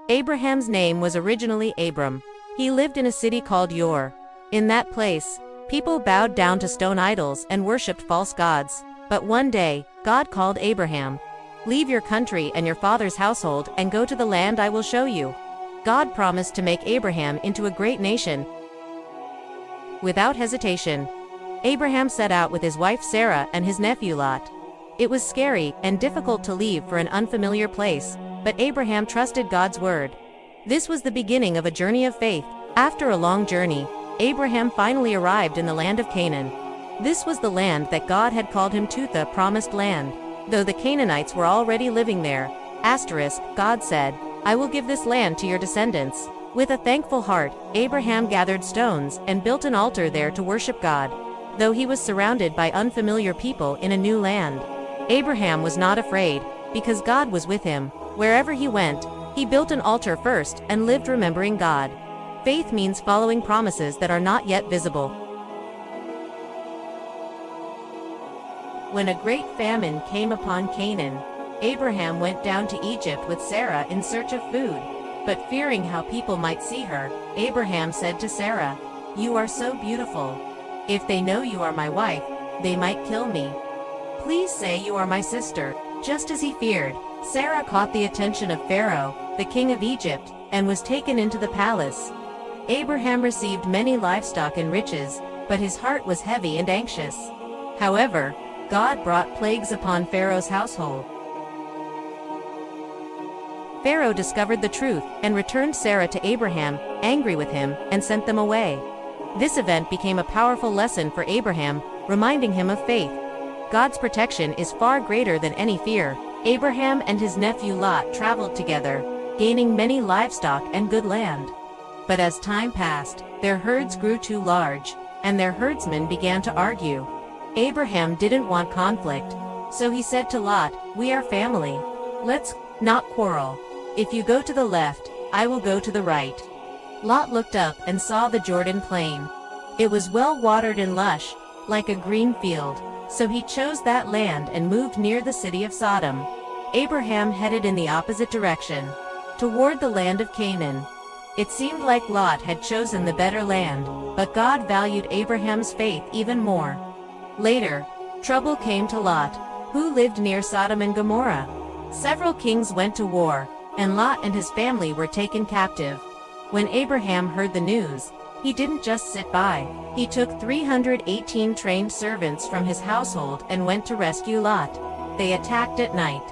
Abraham's name was originally Abram. He lived in a city called Ur. In that place, people bowed down to stone idols and worshipped false gods. But one day, God called Abraham. "Leave your country and your father's household and go to the land I will show you." God promised to make Abraham into a great nation. Without hesitation, Abraham set out with his wife Sarah and his nephew Lot. It was scary and difficult to leave for an unfamiliar place, but Abraham trusted God's word. This was the beginning of a journey of faith. After a long journey, Abraham finally arrived in the land of Canaan. This was the land that God had called him to, the promised land. Though the Canaanites were already living there, God said, "I will give this land to your descendants." With a thankful heart, Abraham gathered stones and built an altar there to worship God. Though he was surrounded by unfamiliar people in a new land, Abraham was not afraid, because God was with him. Wherever he went, he built an altar first and lived remembering God. Faith means following promises that are not yet visible. When a great famine came upon Canaan, Abraham went down to Egypt with Sarah in search of food. But fearing how people might see her, Abraham said to Sarah, "You are so beautiful. If they know you are my wife, they might kill me. Please say you are my sister." Just as he feared, Sarah caught the attention of Pharaoh, the king of Egypt, and was taken into the palace. Abraham received many livestock and riches, but his heart was heavy and anxious. However, God brought plagues upon Pharaoh's household. Pharaoh discovered the truth and returned Sarah to Abraham, angry with him, and sent them away. This event became a powerful lesson for Abraham, reminding him of faith. God's protection is far greater than any fear. Abraham and his nephew Lot traveled together, gaining many livestock and good land. But as time passed, their herds grew too large, and their herdsmen began to argue. Abraham didn't want conflict, so he said to Lot, "We are family. Let's not quarrel. If you go to the left, I will go to the right." Lot looked up and saw the Jordan plain. It was well watered and lush, like a green field, so he chose that land and moved near the city of Sodom. Abraham headed in the opposite direction, toward the land of Canaan. It seemed like Lot had chosen the better land, but God valued Abraham's faith even more. Later, trouble came to Lot, who lived near Sodom and Gomorrah. Several kings went to war, and Lot and his family were taken captive. When Abraham heard the news, he didn't just sit by. He took 318 trained servants from his household and went to rescue Lot. They attacked at night,